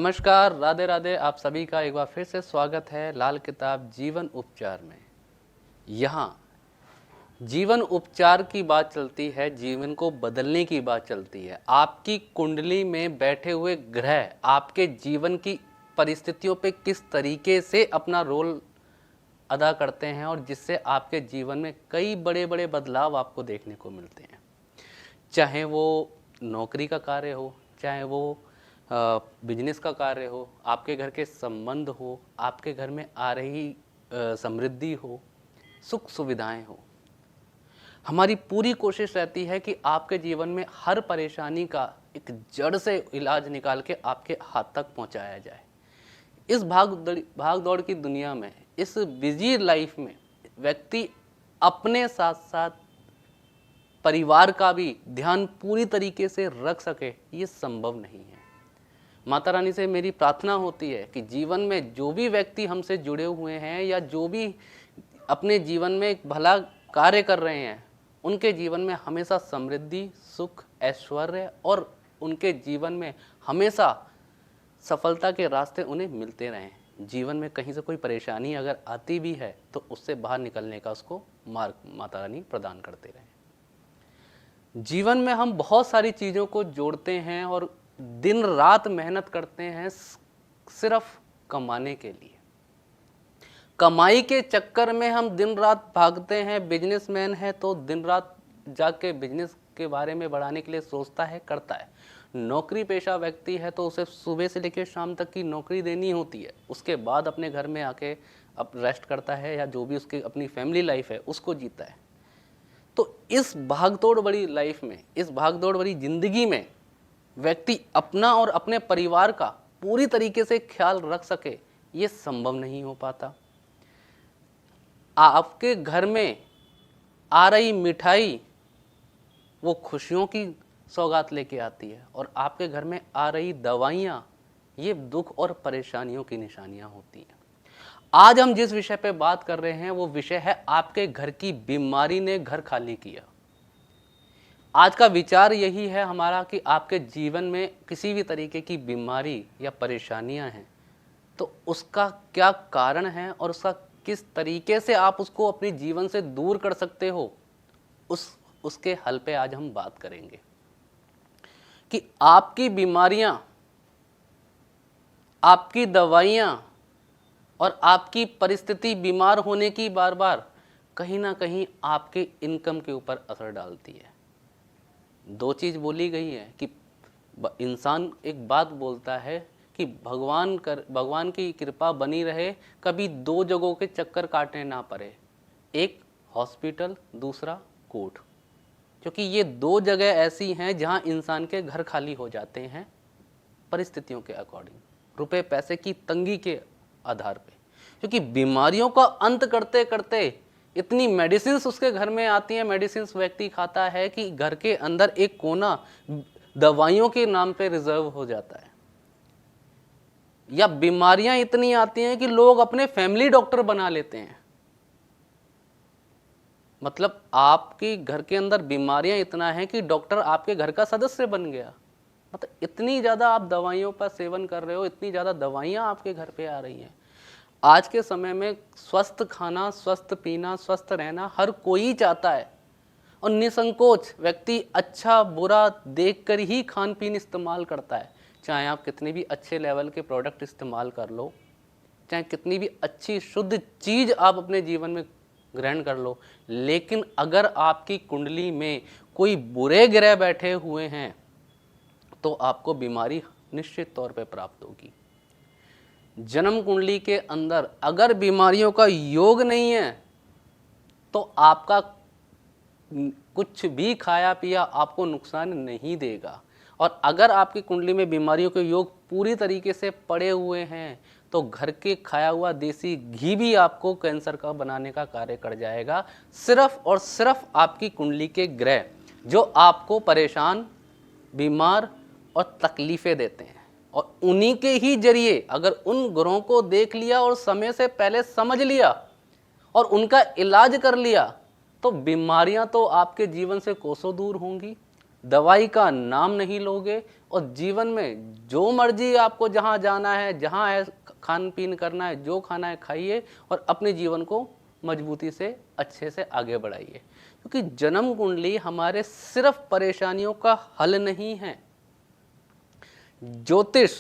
नमस्कार, राधे राधे। आप सभी का एक बार फिर से स्वागत है लाल किताब जीवन उपचार में। यहाँ जीवन उपचार की बात चलती है, जीवन को बदलने की बात चलती है। आपकी कुंडली में बैठे हुए ग्रह आपके जीवन की परिस्थितियों पे किस तरीके से अपना रोल अदा करते हैं और जिससे आपके जीवन में कई बड़े बड़े बदलाव आपको देखने को मिलते हैं। चाहे वो नौकरी का कार्य हो, चाहे वो बिजनेस का कार्य हो, आपके घर के संबंध हो, आपके घर में आ रही समृद्धि हो, सुख सुविधाएं हो। हमारी पूरी कोशिश रहती है कि आपके जीवन में हर परेशानी का एक जड़ से इलाज निकाल के आपके हाथ तक पहुंचाया जाए। इस भाग दौड़ की दुनिया में, इस बिजी लाइफ में व्यक्ति अपने साथ साथ परिवार का भी ध्यान पूरी तरीके से रख सके, ये संभव नहीं है। माता रानी से मेरी प्रार्थना होती है कि जीवन में जो भी व्यक्ति हमसे जुड़े हुए हैं या जो भी अपने जीवन में एक भला कार्य कर रहे हैं, उनके जीवन में हमेशा समृद्धि, सुख, ऐश्वर्य और उनके जीवन में हमेशा सफलता के रास्ते उन्हें मिलते रहें। जीवन में कहीं से कोई परेशानी अगर आती भी है तो उससे बाहर निकलने का उसको मार्ग माता रानी प्रदान करते रहें। जीवन में हम बहुत सारी चीज़ों को जोड़ते हैं और दिन रात मेहनत करते हैं सिर्फ कमाने के लिए। कमाई के चक्कर में हम दिन रात भागते हैं। बिजनेसमैन है तो दिन रात जाके बिजनेस के बारे में बढ़ाने के लिए सोचता है, करता है। नौकरी पेशा व्यक्ति है तो उसे सुबह से लेकर शाम तक की नौकरी देनी होती है, उसके बाद अपने घर में आके अब रेस्ट करता है या जो भी उसकी अपनी फैमिली लाइफ है उसको जीता है। तो इस भागदौड़ भरी लाइफ में, इस भागदौड़ भरी जिंदगी में व्यक्ति अपना और अपने परिवार का पूरी तरीके से ख्याल रख सके, ये संभव नहीं हो पाता। आपके घर में आ रही मिठाई वो खुशियों की सौगात लेके आती है और आपके घर में आ रही दवाइयाँ ये दुख और परेशानियों की निशानियाँ होती हैं। आज हम जिस विषय पे बात कर रहे हैं वो विषय है आपके घर की बीमारी ने घर खाली किया। आज का विचार यही है हमारा कि आपके जीवन में किसी भी तरीके की बीमारी या परेशानियां हैं तो उसका क्या कारण है और उसका किस तरीके से आप उसको अपने जीवन से दूर कर सकते हो, उसके हल पे आज हम बात करेंगे कि आपकी बीमारियां, आपकी दवाइयां और आपकी परिस्थिति बीमार होने की बार बार कहीं ना कहीं आपके इनकम के ऊपर असर डालती है। दो चीज़ बोली गई है कि इंसान एक बात बोलता है कि भगवान की कृपा बनी रहे, कभी दो जगहों के चक्कर काटने ना पड़े, एक हॉस्पिटल, दूसरा कोर्ट। क्योंकि ये दो जगह ऐसी हैं जहां इंसान के घर खाली हो जाते हैं परिस्थितियों के अकॉर्डिंग, रुपए पैसे की तंगी के आधार पे। क्योंकि बीमारियों का अंत करते करते इतनी मेडिसिन्स उसके घर में आती हैं, मेडिसिन्स व्यक्ति खाता है कि घर के अंदर एक कोना दवाइयों के नाम पे रिजर्व हो जाता है। या बीमारियां इतनी आती हैं कि लोग अपने फैमिली डॉक्टर बना लेते हैं। मतलब आपके घर के अंदर बीमारियां इतना है कि डॉक्टर आपके घर का सदस्य बन गया। मतलब इतनी ज़्यादा आप दवाइयों का सेवन कर रहे हो, इतनी ज़्यादा दवाइयां आपके घर पे आ रही हैं। आज के समय में स्वस्थ खाना, स्वस्थ पीना, स्वस्थ रहना हर कोई चाहता है और निसंकोच व्यक्ति अच्छा बुरा देखकर ही खान पीन इस्तेमाल करता है। चाहे आप कितने भी अच्छे लेवल के प्रोडक्ट इस्तेमाल कर लो, चाहे कितनी भी अच्छी शुद्ध चीज़ आप अपने जीवन में ग्रहण कर लो, लेकिन अगर आपकी कुंडली में कोई बुरे ग्रह बैठे हुए हैं तो आपको बीमारी निश्चित तौर पे प्राप्त होगी। जन्म कुंडली के अंदर अगर बीमारियों का योग नहीं है तो आपका कुछ भी खाया पिया आपको नुकसान नहीं देगा। और अगर आपकी कुंडली में बीमारियों के योग पूरी तरीके से पड़े हुए हैं तो घर के खाया हुआ देसी घी भी आपको कैंसर का बनाने का कार्य कर जाएगा। सिर्फ और सिर्फ आपकी कुंडली के ग्रह जो आपको परेशान, बीमार और तकलीफ़ें देते हैं, और उन्हीं के ही जरिए अगर उन ग्रहों को देख लिया और समय से पहले समझ लिया और उनका इलाज कर लिया तो बीमारियां तो आपके जीवन से कोसों दूर होंगी। दवाई का नाम नहीं लोगे और जीवन में जो मर्जी आपको जहाँ जाना है, जहाँ है खान पीन करना है, जो खाना है खाइए और अपने जीवन को मजबूती से अच्छे से आगे बढ़ाइए। क्योंकि जन्म कुंडली हमारे सिर्फ परेशानियों का हल नहीं है। ज्योतिष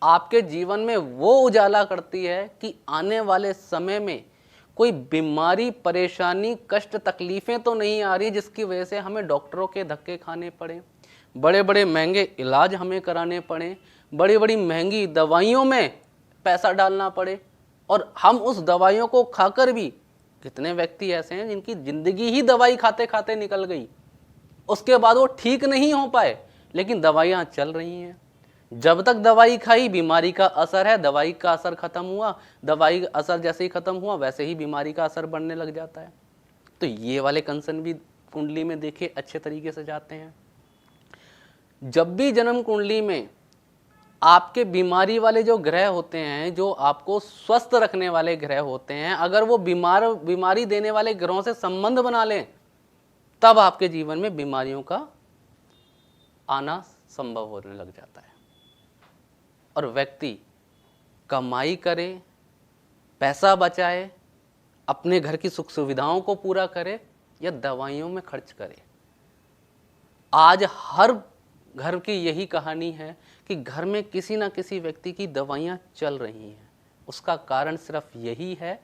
आपके जीवन में वो उजाला करती है कि आने वाले समय में कोई बीमारी, परेशानी, कष्ट, तकलीफें तो नहीं आ रही जिसकी वजह से हमें डॉक्टरों के धक्के खाने पड़े, बड़े बड़े महंगे इलाज हमें कराने पड़े, बड़ी बड़ी महंगी दवाइयों में पैसा डालना पड़े, और हम उस दवाइयों को खाकर भी, कितने व्यक्ति ऐसे हैं जिनकी जिंदगी ही दवाई खाते खाते निकल गई, उसके बाद वो ठीक नहीं हो पाए, लेकिन दवाइयाँ चल रही हैं। जब तक दवाई खाई बीमारी का असर है, दवाई का असर खत्म हुआ, दवाई का असर जैसे ही खत्म हुआ वैसे ही बीमारी का असर बढ़ने लग जाता है। तो ये वाले कंसर्न भी कुंडली में देखे अच्छे तरीके से जाते हैं। जब भी जन्म कुंडली में आपके बीमारी वाले जो ग्रह होते हैं, जो आपको स्वस्थ रखने वाले ग्रह होते हैं, अगर वो बीमारी देने वाले ग्रहों से संबंध बना लें, तब आपके जीवन में बीमारियों का आना संभव होने लग जाता है और व्यक्ति कमाई करे, पैसा बचाए, अपने घर की सुख सुविधाओं को पूरा करे या दवाइयों में खर्च करे। आज हर घर की यही कहानी है कि घर में किसी ना किसी व्यक्ति की दवाइयाँ चल रही हैं। उसका कारण सिर्फ यही है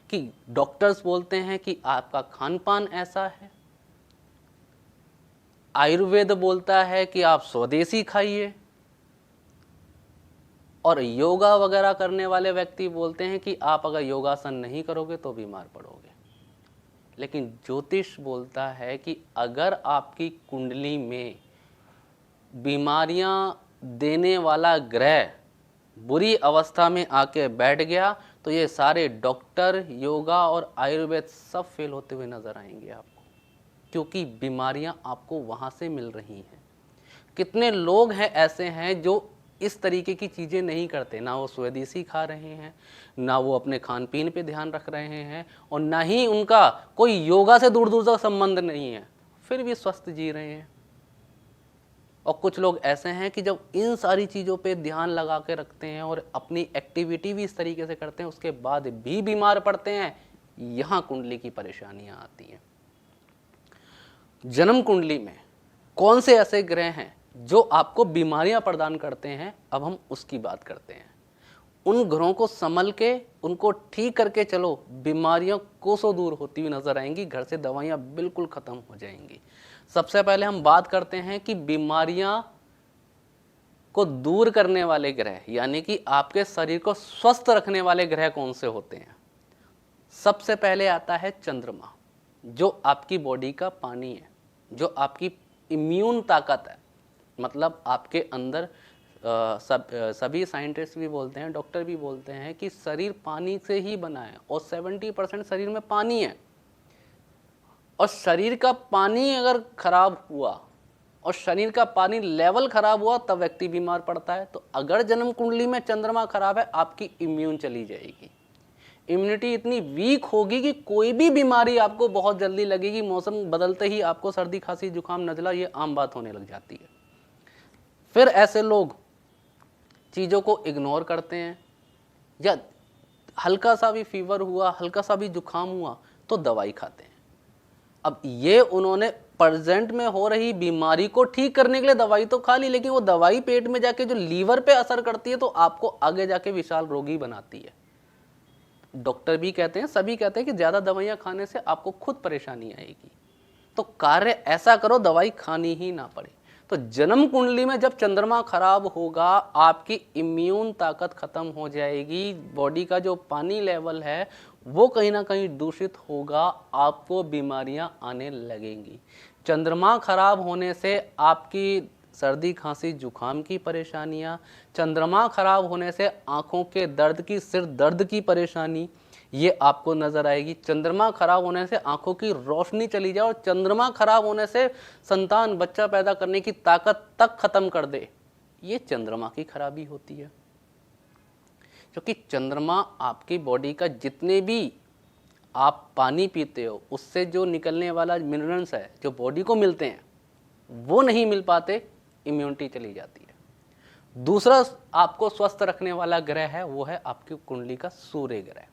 कि डॉक्टर्स बोलते हैं कि आपका खान पान ऐसा है, आयुर्वेद बोलता है कि आप स्वदेशी खाइए, और योगा वगैरह करने वाले व्यक्ति बोलते हैं कि आप अगर योगासन नहीं करोगे तो बीमार पड़ोगे। लेकिन ज्योतिष बोलता है कि अगर आपकी कुंडली में बीमारियां देने वाला ग्रह बुरी अवस्था में आके बैठ गया तो ये सारे डॉक्टर, योगा और आयुर्वेद सब फेल होते हुए नजर आएंगे आपको, क्योंकि बीमारियां आपको वहां से मिल रही हैं। कितने लोग हैं ऐसे हैं जो इस तरीके की चीज़ें नहीं करते, ना वो स्वदेशी खा रहे हैं, ना वो अपने खान पीन पे ध्यान रख रहे हैं, और ना ही उनका कोई योगा से दूर दूर तक संबंध नहीं है, फिर भी स्वस्थ जी रहे हैं। और कुछ लोग ऐसे हैं कि जब इन सारी चीज़ों पे ध्यान लगा के रखते हैं और अपनी एक्टिविटी भी इस तरीके से करते हैं, उसके बाद भी बीमार पड़ते हैं। यहाँ कुंडली की परेशानियाँ आती हैं। जन्म कुंडली में कौन से ऐसे ग्रह हैं जो आपको बीमारियां प्रदान करते हैं, अब हम उसकी बात करते हैं। उन ग्रहों को संभल के, उनको ठीक करके चलो, बीमारियां कोसों दूर होती हुई नजर आएंगी, घर से दवाइयां बिल्कुल खत्म हो जाएंगी। सबसे पहले हम बात करते हैं कि बीमारियां को दूर करने वाले ग्रह, यानी कि आपके शरीर को स्वस्थ रखने वाले ग्रह कौन से होते हैं। सबसे पहले आता है चंद्रमा, जो आपकी बॉडी का पानी है, जो आपकी इम्यून ताकत है। मतलब आपके अंदर सभी साइंटिस्ट भी बोलते हैं, डॉक्टर भी बोलते हैं कि शरीर पानी से ही बना है और 70% शरीर में पानी है। और शरीर का पानी अगर खराब हुआ और शरीर का पानी लेवल खराब हुआ तब व्यक्ति बीमार पड़ता है। तो अगर जन्म कुंडली में चंद्रमा खराब है, आपकी इम्यून चली जाएगी, इम्यूनिटी इतनी वीक होगी कि कोई भी बीमारी आपको बहुत जल्दी लगेगी। मौसम बदलते ही आपको सर्दी, खांसी, जुकाम, नज़ला ये आम बात होने लग जाती है। फिर ऐसे लोग चीज़ों को इग्नोर करते हैं, या हल्का सा भी फीवर हुआ, हल्का सा भी जुकाम हुआ तो दवाई खाते हैं। अब ये उन्होंने प्रेजेंट में हो रही बीमारी को ठीक करने के लिए दवाई तो खा ली, लेकिन वो दवाई पेट में जाके जो लीवर पे असर करती है तो आपको आगे जाके विशाल रोगी बनाती है। डॉक्टर भी कहते हैं, सभी कहते हैं कि ज़्यादा दवाइयाँ खाने से आपको खुद परेशानी आएगी। तो कार्य ऐसा करो दवाई खानी ही ना पड़े। तो जन्म कुंडली में जब चंद्रमा खराब होगा, आपकी इम्यून ताकत खत्म हो जाएगी, बॉडी का जो पानी लेवल है वो कहीं ना कहीं दूषित होगा, आपको बीमारियां आने लगेंगी। चंद्रमा खराब होने से आपकी सर्दी, खांसी, जुकाम की परेशानियां, चंद्रमा खराब होने से आंखों के दर्द की, सिर दर्द की परेशानी ये आपको नजर आएगी। चंद्रमा खराब होने से आंखों की रोशनी चली जाए और चंद्रमा खराब होने से संतान, बच्चा पैदा करने की ताकत तक खत्म कर दे, ये चंद्रमा की खराबी होती है। क्योंकि चंद्रमा आपकी बॉडी का जितने भी आप पानी पीते हो उससे जो निकलने वाला मिनरल्स है जो बॉडी को मिलते हैं वो नहीं मिल पाते, इम्यूनिटी चली जाती है। दूसरा आपको स्वस्थ रखने वाला ग्रह है वो है आपकी कुंडली का सूर्य ग्रह।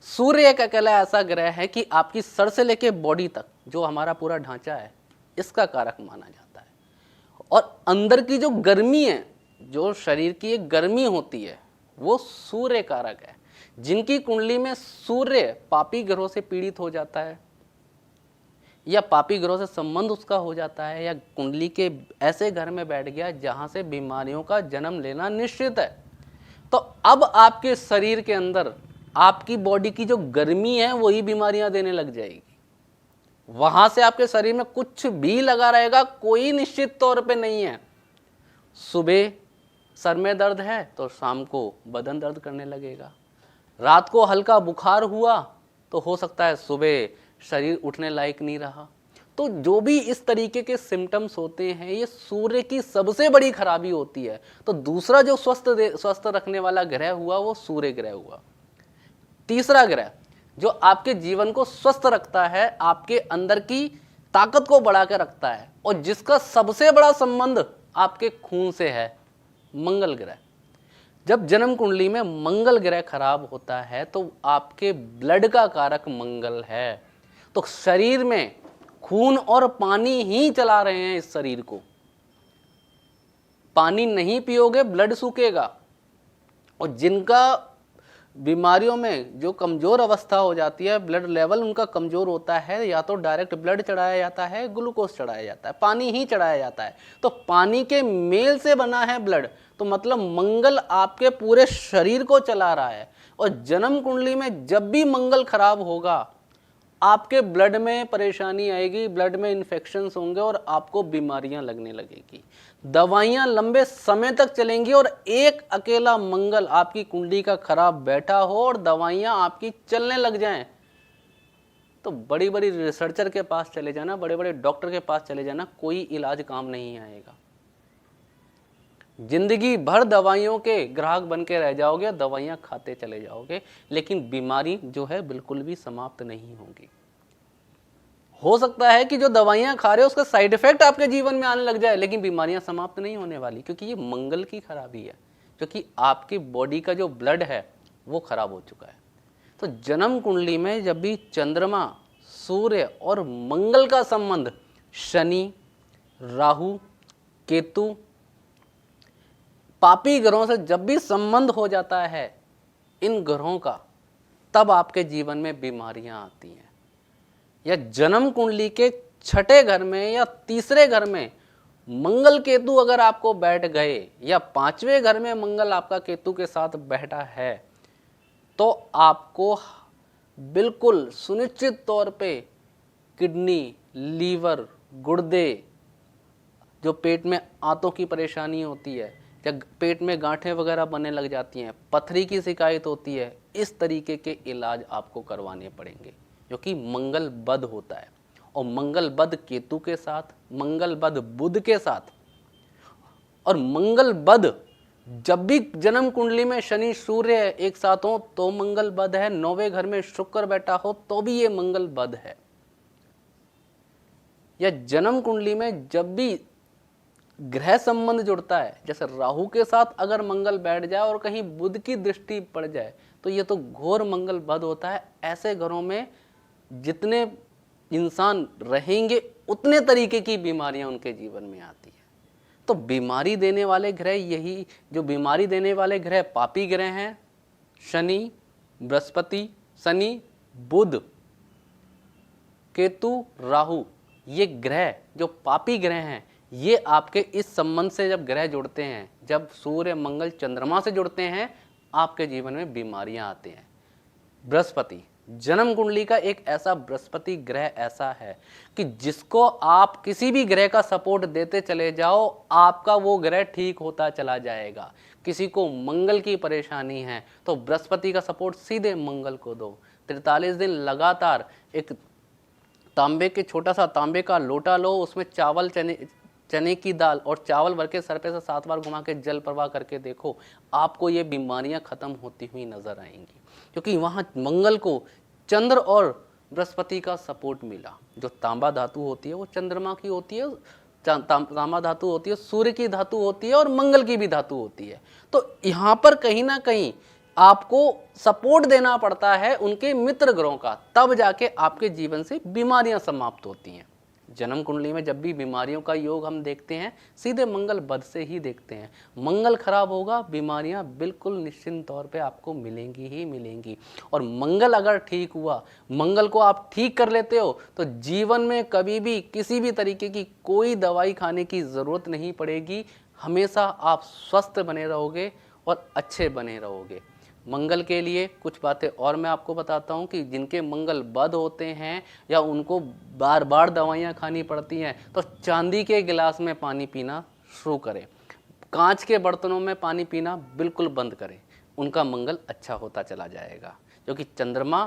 सूर्य एक अकेला ऐसा ग्रह है कि आपकी सर से लेके बॉडी तक जो हमारा पूरा ढांचा है इसका कारक माना जाता है। और अंदर की जो गर्मी है, जो शरीर की एक गर्मी होती है, वो सूर्य कारक है। जिनकी कुंडली में सूर्य पापी ग्रहों से पीड़ित हो जाता है या पापी ग्रहों से संबंध उसका हो जाता है या कुंडली के ऐसे घर में बैठ गया जहां से बीमारियों का जन्म लेना निश्चित है, तो अब आपके शरीर के अंदर आपकी बॉडी की जो गर्मी है वही बीमारियां देने लग जाएगी। वहां से आपके शरीर में कुछ भी लगा रहेगा, कोई निश्चित तौर पे नहीं है। सुबह सर में दर्द है तो शाम को बदन दर्द करने लगेगा। रात को हल्का बुखार हुआ तो हो सकता है सुबह शरीर उठने लायक नहीं रहा। तो जो भी इस तरीके के सिम्टम्स होते हैं ये सूर्य की सबसे बड़ी खराबी होती है। तो दूसरा जो स्वस्थ रखने वाला ग्रह हुआ वो सूर्य ग्रह हुआ। तीसरा ग्रह जो आपके जीवन को स्वस्थ रखता है, आपके अंदर की ताकत को बढ़ा के रखता है और जिसका सबसे बड़ा संबंध आपके खून से है, मंगल ग्रह। जब जन्म कुंडली में मंगल ग्रह खराब होता है तो आपके ब्लड का कारक मंगल है। तो शरीर में खून और पानी ही चला रहे हैं इस शरीर को। पानी नहीं पियोगे ब्लड सूखेगा। और जिनका बीमारियों में जो कमजोर अवस्था हो जाती है, ब्लड लेवल उनका कमजोर होता है, या तो डायरेक्ट ब्लड चढ़ाया जाता है, ग्लूकोज चढ़ाया जाता है, पानी ही चढ़ाया जाता है। तो पानी के मेल से बना है ब्लड, तो मतलब मंगल आपके पूरे शरीर को चला रहा है। और जन्म कुंडली में जब भी मंगल खराब होगा आपके ब्लड में परेशानी आएगी, ब्लड में इन्फेक्शंस होंगे और आपको बीमारियां लगने लगेगी। दवाइयां लंबे समय तक चलेंगी और एक अकेला मंगल आपकी कुंडली का खराब बैठा हो और दवाइयां आपकी चलने लग जाएं, तो बड़ी बड़ी रिसर्चर के पास चले जाना, बड़े बड़े डॉक्टर के पास चले जाना, कोई इलाज काम नहीं आएगा। जिंदगी भर दवाइयों के ग्राहक बन के रह जाओगे, दवाइयां खाते चले जाओगे, लेकिन बीमारी जो है बिल्कुल भी समाप्त नहीं होगी। हो सकता है कि जो दवाइयां खा रहे हो उसका साइड इफेक्ट आपके जीवन में आने लग जाए, लेकिन बीमारियां समाप्त नहीं होने वाली, क्योंकि ये मंगल की खराबी है, क्योंकि आपकी बॉडी का जो ब्लड है वो खराब हो चुका है। तो जन्म कुंडली में जब भी चंद्रमा, सूर्य और मंगल का संबंध, शनि, राहु, केतु, पापी ग्रहों से जब भी संबंध हो जाता है इन ग्रहों का, तब आपके जीवन में बीमारियां आती हैं। या जन्म कुंडली के छठे घर में या तीसरे घर में मंगल केतु अगर आपको बैठ गए, या पांचवें घर में मंगल आपका केतु के साथ बैठा है, तो आपको बिल्कुल सुनिश्चित तौर पे किडनी, लीवर, गुर्दे, जो पेट में आंतों की परेशानी होती है या पेट में गांठें वगैरह बनने लग जाती हैं, पथरी की शिकायत होती है, इस तरीके के इलाज आपको करवाने पड़ेंगे, जो कि मंगल बद होता है। और मंगल बद केतु के साथ, मंगल बद बुध के साथ, और मंगल बद जब भी जन्म कुंडली में शनि सूर्य एक साथ हो तो मंगल बद है, नौवें घर में शुक्र बैठा हो तो भी ये मंगल बद है। या जन्म कुंडली में जब भी ग्रह संबंध जुड़ता है, जैसे राहु के साथ अगर मंगल बैठ जाए और कहीं बुध की दृष्टि पड़ जाए, तो ये तो घोर मंगल बद होता है। ऐसे घरों में जितने इंसान रहेंगे उतने तरीके की बीमारियां उनके जीवन में आती है। तो बीमारी देने वाले ग्रह, यही जो बीमारी देने वाले ग्रह पापी ग्रह हैं, शनि, बृहस्पति, शनि, बुध, केतु, राहु, ये ग्रह जो पापी ग्रह हैं, ये आपके इस संबंध से जब ग्रह जुड़ते हैं, जब सूर्य, मंगल, चंद्रमा से जुड़ते हैं, आपके जीवन में बीमारियां आती हैं। बृहस्पति, जन्म कुंडली का एक ऐसा बृहस्पति ग्रह ऐसा है कि जिसको आप किसी भी ग्रह का सपोर्ट देते चले जाओ, आपका वो ग्रह ठीक होता चला जाएगा। किसी को मंगल की परेशानी है तो बृहस्पति का सपोर्ट सीधे मंगल को दो। 43 दिन लगातार एक तांबे के छोटा सा तांबे का लोटा लो, उसमें चावल, चने की दाल और चावल भर के सर पे से 7 बार घुमा के जल प्रवाह करके देखो, आपको ये बीमारियां खत्म होती हुई नजर आएंगी, क्योंकि वहां मंगल को चंद्र और बृहस्पति का सपोर्ट मिला। जो तांबा धातु होती है वो चंद्रमा की होती है, तांबा धातु होती है, सूर्य की धातु होती है और मंगल की भी धातु होती है। तो यहाँ पर कहीं ना कहीं आपको सपोर्ट देना पड़ता है उनके मित्र ग्रहों का, तब जाके आपके जीवन से बीमारियां समाप्त होती हैं। जन्म कुंडली में जब भी बीमारियों का योग हम देखते हैं, सीधे मंगल बद से ही देखते हैं। मंगल खराब होगा, बीमारियां बिल्कुल निश्चित तौर पे आपको मिलेंगी ही मिलेंगी। और मंगल अगर ठीक हुआ, मंगल को आप ठीक कर लेते हो, तो जीवन में कभी भी किसी भी तरीके की कोई दवाई खाने की ज़रूरत नहीं पड़ेगी। हमेशा आप स्वस्थ बने रहोगे और अच्छे बने रहोगे। मंगल के लिए कुछ बातें और मैं आपको बताता हूं कि जिनके मंगल बद होते हैं या उनको बार बार दवाइयां खानी पड़ती हैं, तो चांदी के गिलास में पानी पीना शुरू करें। कांच के बर्तनों में पानी पीना बिल्कुल बंद करें, उनका मंगल अच्छा होता चला जाएगा। क्योंकि चंद्रमा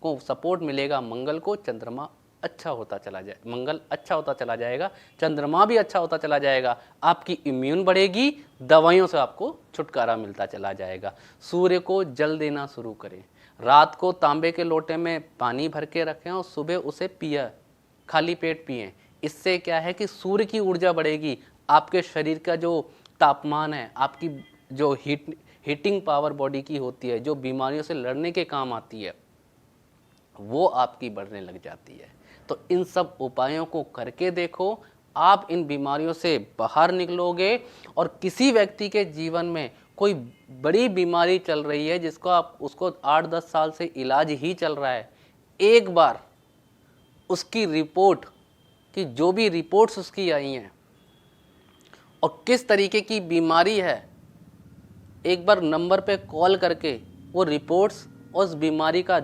को सपोर्ट मिलेगा, मंगल को चंद्रमा अच्छा होता चला जाए, मंगल अच्छा होता चला जाएगा, चंद्रमा भी अच्छा होता चला जाएगा। आपकी इम्यून बढ़ेगी, दवाइयों से आपको छुटकारा मिलता चला जाएगा। सूर्य को जल देना शुरू करें। रात को तांबे के लोटे में पानी भर के रखें और सुबह उसे पिए, खाली पेट पिएं। इससे क्या है कि सूर्य की ऊर्जा बढ़ेगी, आपके शरीर का जो तापमान है, आपकी जो हीटिंग पावर बॉडी की होती है, जो बीमारियों से लड़ने के काम आती है, वो आपकी बढ़ने लग जाती है। तो इन सब उपायों को करके देखो, आप इन बीमारियों से बाहर निकलोगे। और किसी व्यक्ति के जीवन में कोई बड़ी बीमारी चल रही है जिसको आप उसको 8-10 साल से इलाज ही चल रहा है, एक बार उसकी रिपोर्ट की जो भी रिपोर्ट्स उसकी आई हैं और किस तरीके की बीमारी है, एक बार नंबर पे कॉल करके वो रिपोर्ट्स और उस बीमारी का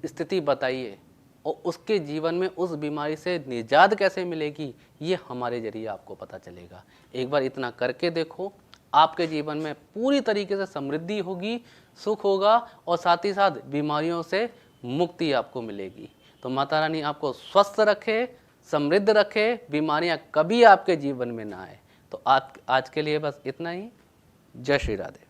स्थिति बताइए और उसके जीवन में उस बीमारी से निजात कैसे मिलेगी, ये हमारे जरिए आपको पता चलेगा। एक बार इतना करके देखो, आपके जीवन में पूरी तरीके से समृद्धि होगी, सुख होगा और साथ ही साथ बीमारियों से मुक्ति आपको मिलेगी। तो माता रानी आपको स्वस्थ रखे, समृद्ध रखे, बीमारियां कभी आपके जीवन में ना आए। तो आज के लिए बस इतना ही। जय श्री राधे।